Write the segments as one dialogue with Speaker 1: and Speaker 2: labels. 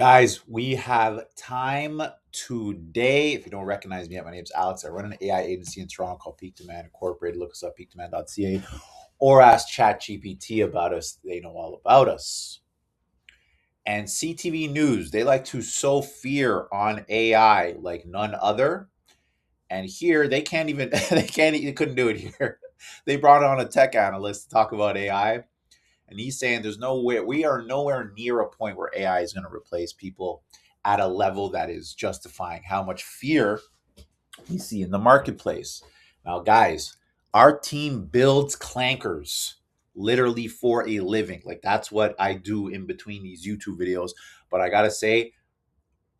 Speaker 1: Guys, we have time today. If you don't recognize me yet, my name is Alex. I run an AI agency in Toronto called Peak Demand Incorporated. Look us up, peakdemand.ca, or ask ChatGPT about us. They know all about us. And CTV News, they like to sow fear on AI like none other. And here they can't even they couldn't do it here. They brought on a tech analyst to talk about AI. And he's saying there's no way we are nowhere near a point where AI is going to replace people at a level that is justifying how much fear we see in the marketplace. Now, guys, our team builds clankers literally for a living. Like that's what I do in between these YouTube videos. But I gotta say,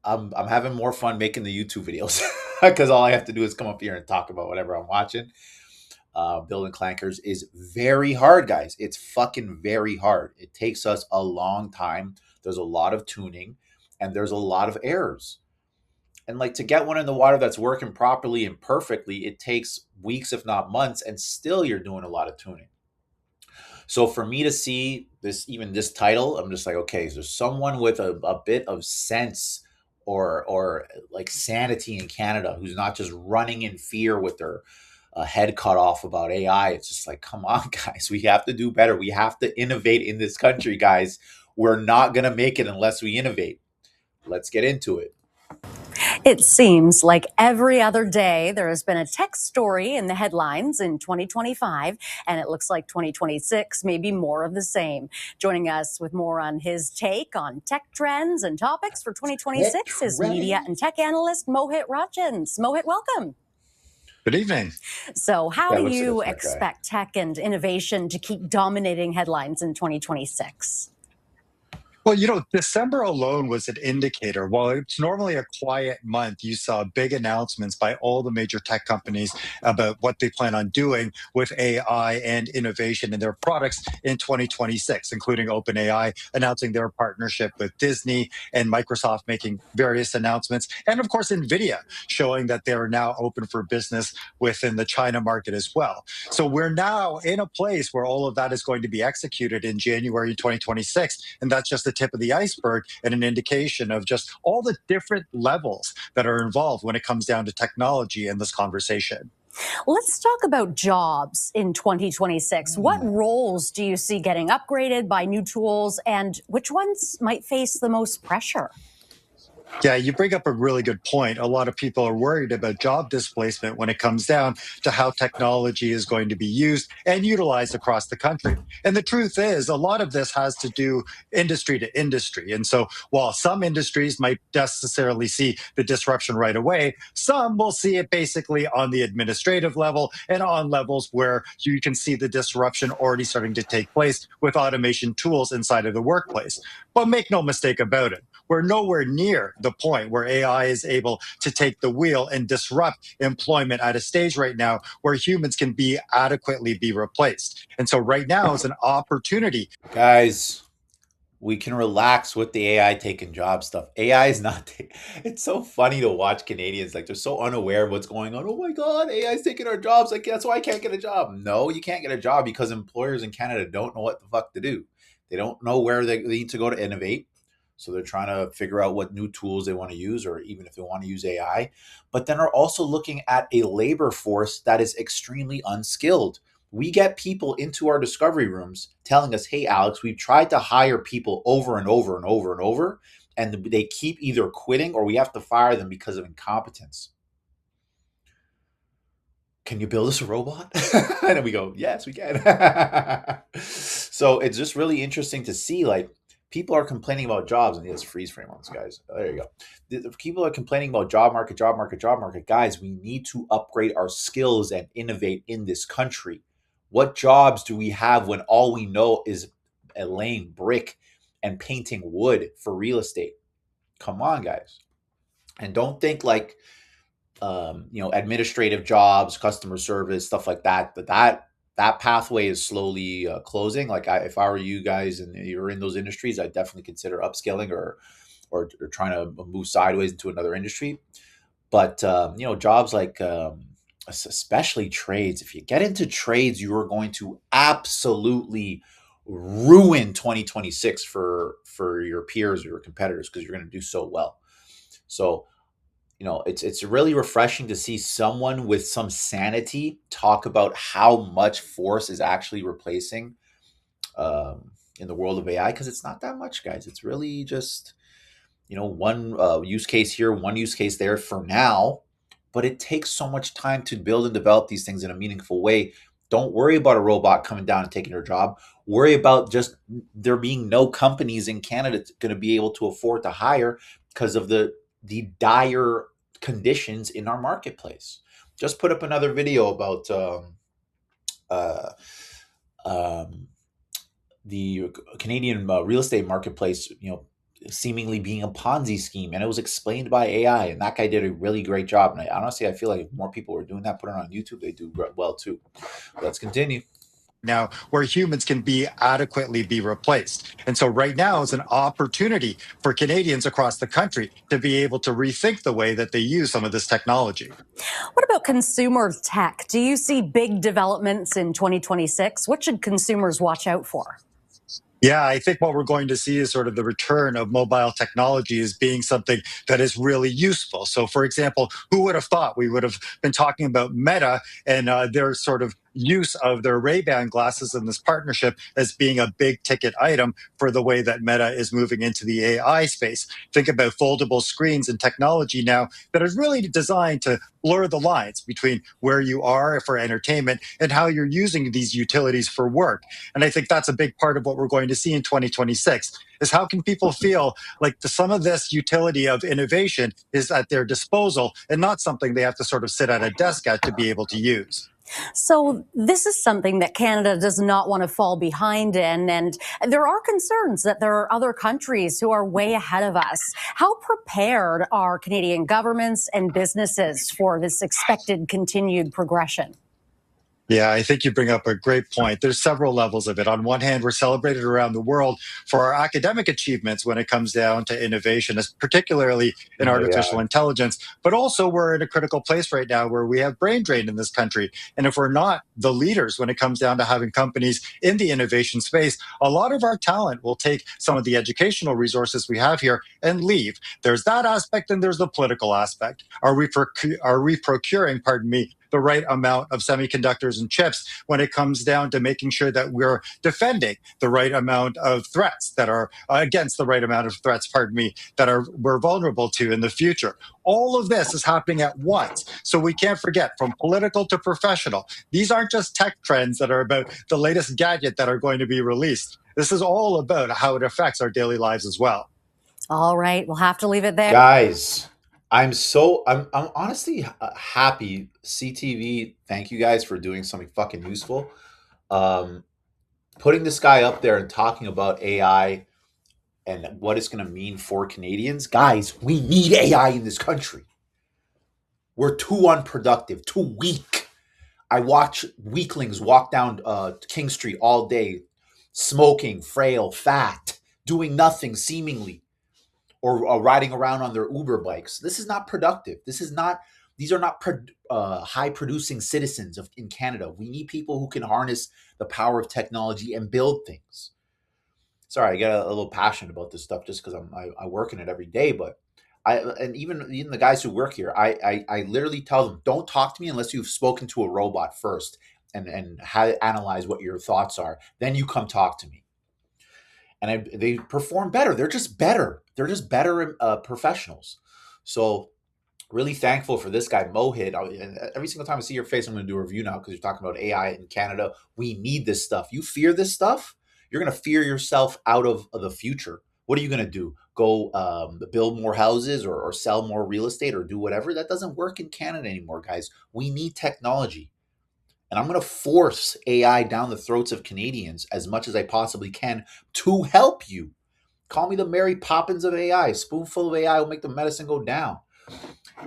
Speaker 1: I'm having more fun making the YouTube videos because all I have to do is come up here and talk about whatever I'm watching. Building clankers is very hard, guys. It's fucking very hard. It takes us a long time. There's a lot of tuning and there's a lot of errors. And like to get one in the water that's working properly and perfectly, it takes weeks, if not months, and still you're doing a lot of tuning. So for me to see this, even this title, I'm just like, okay, is there someone with a bit of sense or like sanity in Canada who's not just running in fear with their head cut off about AI? It's just like, come on, guys, we have to do better. We have to innovate in this country, guys. We're not gonna make it unless we innovate. Let's get into it.
Speaker 2: It seems like every other day there has been a tech story in the headlines in 2025, and it looks like 2026 may be more of the same. Joining us with more on his take on tech trends and topics for 2026 is media and tech analyst Mohit Rajans. Mohit, welcome.
Speaker 3: Good evening.
Speaker 2: So how do you expect tech and innovation to keep dominating headlines in 2026?
Speaker 3: Well, December alone was an indicator. While it's normally a quiet month, you saw big announcements by all the major tech companies about what they plan on doing with AI and innovation in their products in 2026, including OpenAI announcing their partnership with Disney and Microsoft making various announcements. And of course, NVIDIA showing that they're now open for business within the China market as well. So we're now in a place where all of that is going to be executed in January 2026. And that's just the tip of the iceberg and an indication of just all the different levels that are involved when it comes down to technology in this conversation.
Speaker 2: Let's talk about jobs in 2026. What roles do you see getting upgraded by new tools, and which ones might face the most pressure?
Speaker 3: Yeah, you bring up a really good point. A lot of people are worried about job displacement when it comes down to how technology is going to be used and utilized across the country. And the truth is, a lot of this has to do industry to industry. And so while some industries might necessarily see the disruption right away, some will see it basically on the administrative level and on levels where you can see the disruption already starting to take place with automation tools inside of the workplace. But make no mistake about it, we're nowhere near the point where AI is able to take the wheel and disrupt employment at a stage right now where humans can be adequately be replaced. And so right now is an opportunity.
Speaker 1: Guys, we can relax with the AI taking job stuff. AI is not. It's so funny to watch Canadians like they're so unaware of what's going on. Oh my God, AI is taking our jobs. Like that's why I can't get a job. No, you can't get a job because employers in Canada don't know what the fuck to do. They don't know where they need to go to innovate. So they're trying to figure out what new tools they want to use, or even if they want to use AI. But then are also looking at a labor force that is extremely unskilled. We get people into our discovery rooms telling us, hey, Alex, we've tried to hire people over and over and over and over, and they keep either quitting or we have to fire them because of incompetence. Can you build us a robot? And then we go, yes, we can. So it's just really interesting to see, like, people are complaining about jobs, and yes, freeze frame on this, guys. There you go. The people are complaining about job market, job market, job market. Guys, we need to upgrade our skills and innovate in this country. What jobs do we have when all we know is laying brick and painting wood for real estate? Come on, guys. And don't think like administrative jobs, customer service, stuff like that. That pathway is slowly closing. Like if I were you guys and you're in those industries, I'd definitely consider upskilling or trying to move sideways into another industry. But jobs like especially trades. If you get into trades, you are going to absolutely ruin 2026 for your peers or your competitors because you're going to do so well. So, it's really refreshing to see someone with some sanity talk about how much force is actually replacing in the world of AI, because it's not that much, guys. It's really just one use case here, one use case there for now, but it takes so much time to build and develop these things in a meaningful way. Don't worry about a robot coming down and taking your job. Worry about just there being no companies in Canada going to be able to afford to hire because of the dire conditions in our marketplace. Just put up another video about uh, um, the Canadian real estate marketplace, seemingly being a Ponzi scheme, and it was explained by AI, and that guy did a really great job. And honestly, I feel like if more people were doing that, put it on YouTube, they do well too. Let's continue.
Speaker 3: Now where humans can be adequately be replaced. And so right now is an opportunity for Canadians across the country to be able to rethink the way that they use some of this technology.
Speaker 2: What about consumer tech? Do you see big developments in 2026? What should consumers watch out for?
Speaker 3: Yeah, I think what we're going to see is sort of the return of mobile technology as being something that is really useful. So, for example, who would have thought we would have been talking about Meta and their sort of use of their Ray-Ban glasses in this partnership as being a big ticket item for the way that Meta is moving into the AI space. Think about foldable screens and technology now that is really designed to blur the lines between where you are for entertainment and how you're using these utilities for work. And I think that's a big part of what we're going to see in 2026 is how can people feel like some of this utility of innovation is at their disposal and not something they have to sort of sit at a desk at to be able to use.
Speaker 2: So this is something that Canada does not want to fall behind in, and there are concerns that there are other countries who are way ahead of us. How prepared are Canadian governments and businesses for this expected continued progression?
Speaker 3: Yeah, I think you bring up a great point. There's several levels of it. On one hand, we're celebrated around the world for our academic achievements when it comes down to innovation, particularly in artificial intelligence. But also, we're in a critical place right now where we have brain drain in this country. And if we're not the leaders when it comes down to having companies in the innovation space, a lot of our talent will take some of the educational resources we have here and leave. There's that aspect, and there's the political aspect. Are we procuring, the right amount of semiconductors and chips when it comes down to making sure that we're defending the right amount of threats that are against the right amount of threats, that we're vulnerable to in the future. All of this is happening at once. So we can't forget, from political to professional, these aren't just tech trends that are about the latest gadget that are going to be released. This is all about how it affects our daily lives as well.
Speaker 2: All right, we'll have to leave it there.
Speaker 1: Guys, I'm honestly happy. CTV, thank you guys for doing something fucking useful. Putting this guy up there and talking about AI and what it's going to mean for Canadians. Guys, we need AI in this country. We're too unproductive, too weak. I watch weaklings walk down King Street all day, smoking, frail, fat, doing nothing seemingly, or riding around on their Uber bikes. This is not productive. These are not high producing citizens in Canada. We need people who can harness the power of technology and build things. Sorry, I get a little passionate about this stuff just because I work in it every day. But even the guys who work here, I literally tell them, don't talk to me unless you've spoken to a robot first and analyze what your thoughts are. Then you come talk to me. And they perform better. They're just better. They're just better professionals. So really thankful for this guy, Mohit. And every single time I see your face, I'm going to do a review now because you're talking about AI in Canada. We need this stuff. You fear this stuff, you're going to fear yourself out of the future. What are you going to do? Go build more houses or sell more real estate or do whatever? That doesn't work in Canada anymore, guys. We need technology. And I'm going to force AI down the throats of Canadians as much as I possibly can to help you. Call me the Mary Poppins of AI. A spoonful of AI will make the medicine go down.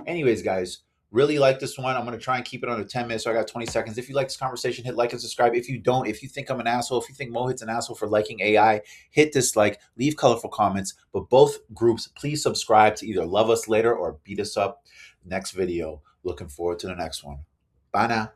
Speaker 1: Anyways, guys, really like this one. I'm going to try and keep it under 10 minutes, so I got 20 seconds. If you like this conversation, hit like and subscribe. If you don't, if you think I'm an asshole, if you think Mohit's an asshole for liking AI, hit dislike, leave colorful comments. But both groups, please subscribe to either love us later or beat us up next video. Looking forward to the next one. Bye now.